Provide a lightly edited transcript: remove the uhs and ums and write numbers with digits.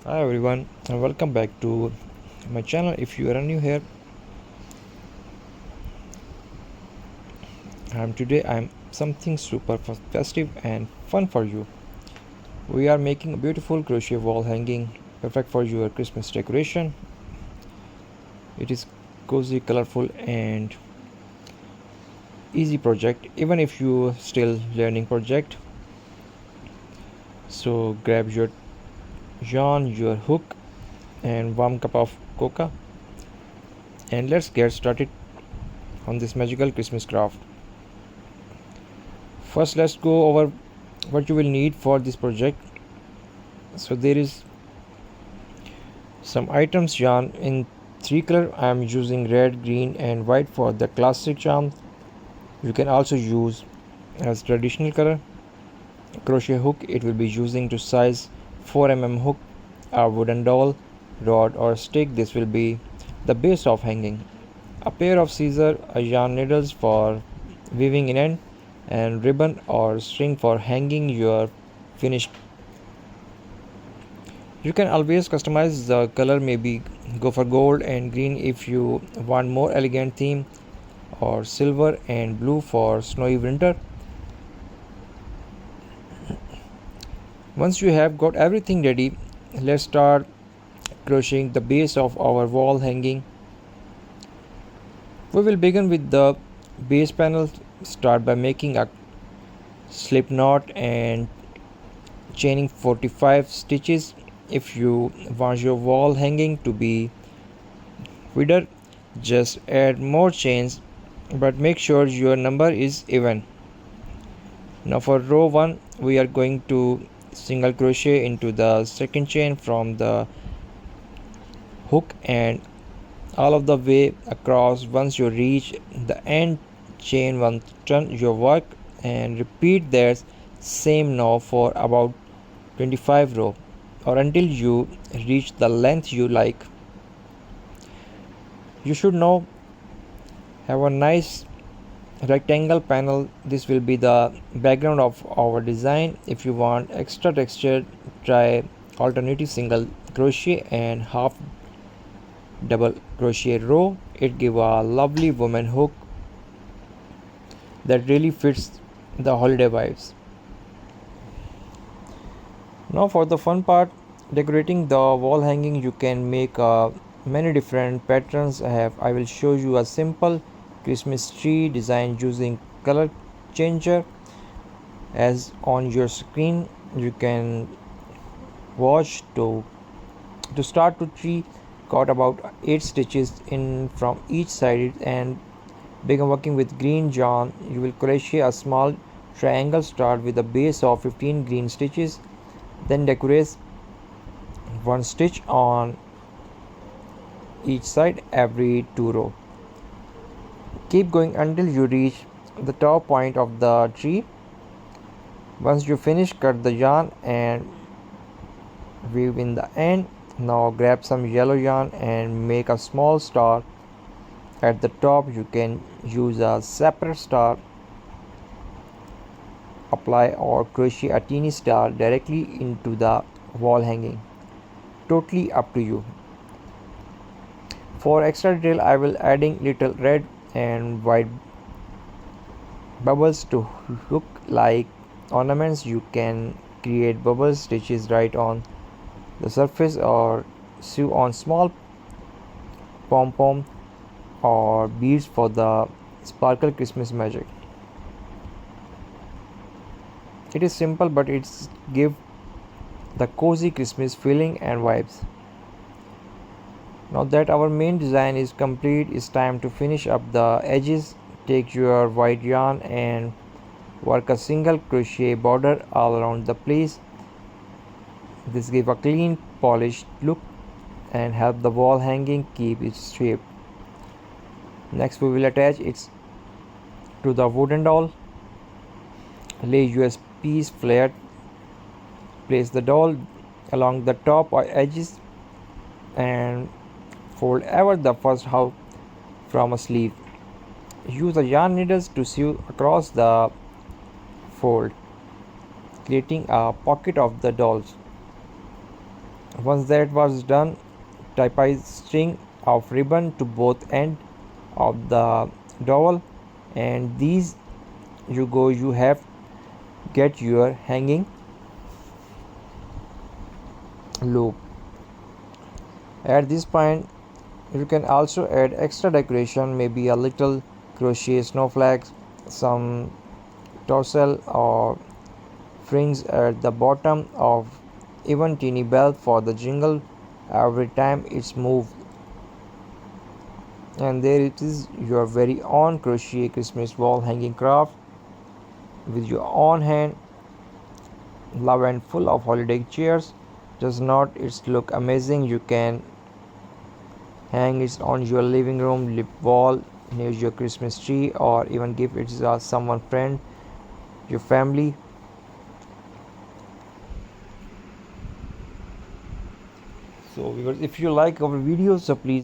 Hi everyone and welcome back to my channel. If you are new here, I'm something super festive and fun for you. We are making a beautiful crochet wall hanging perfect for your Christmas decoration. It is cozy, colorful and easy project even if you still learning project. So grab your yarn, your hook and warm cup of cocoa and let's get started on this magical Christmas craft. First let's go over what you will need for this project. So there is some items yarn in three color. I am using red, green and white for the classic yarn. You can also use as traditional color. Crochet hook, it will be using to size 4 mm hook, a wooden doll, rod or stick. This will be the base of hanging. A pair of scissors, a yarn needles for weaving in end, and ribbon or string for hanging your finished. You can always customize the color, maybe go for gold and green if you want more elegant theme, or silver and blue for snowy winter. Once you have got everything ready, let's start crocheting the base of our wall hanging. We will begin with the base panel. Start by making a slip knot and chaining 45 stitches. If you want your wall hanging to be wider, just add more chains, but make sure your number is even. Now for row 1 we are going to single crochet into the second chain from the hook and all of the way across. Once you reach the end, chain one, turn your work and repeat that same now for about 25 row or until you reach the length you like. You should now have a nice rectangle panel. This will be the background of our design. If you want extra texture, try alternative single crochet and half double crochet row. It gives a lovely woman hook that really fits the holiday vibes. Now for the fun part, decorating the wall hanging. You can make many different patterns. I will show you a simple Christmas tree design using color changer as on your screen. You can watch to start to tree. Cut about 8 stitches in from each side and begin working with green yarn. You will crochet a small triangle. Start with a base of 15 green stitches, then decorate one stitch on each side every 2 rows. Keep going until you reach the top point of the tree. Once you finish, cut the yarn and weave in the end. Now grab some yellow yarn and make a small star at the top. You can use a separate star, apply or crochet a teeny star directly into the wall hanging. Totally up to you. For extra detail, I will adding little red and white bubbles to look like ornaments. You can create bubble stitches right on the surface or sew on small pom-pom or beads for the sparkle Christmas magic. It is simple, but it's give the cozy Christmas feeling and vibes. Now that our main design is complete, it's time to finish up the edges. Take your white yarn and work a single crochet border all around the place. This gives a clean, polished look and help the wall hanging keep its shape. Next we will attach it to the wooden doll. Lay US piece flat. Place the doll along the top or edges and fold ever the first half from a sleeve. Use the yarn needles to sew across the fold, creating a pocket of the dolls. Once that was done, tie a string of ribbon to both ends of the dowel, and these you have get your hanging loop. At this point you can also add extra decoration, maybe a little crochet snowflakes, some tassel or fringe at the bottom, of even teeny bell for the jingle every time it's moved. And there it is, your very own crochet Christmas wall hanging craft with your own hand, love and full of holiday cheers. Does not it look amazing? You can hang it on your living room lip wall, near your Christmas tree, or even give it to someone friend, your family. So viewers, if you like our videos, so please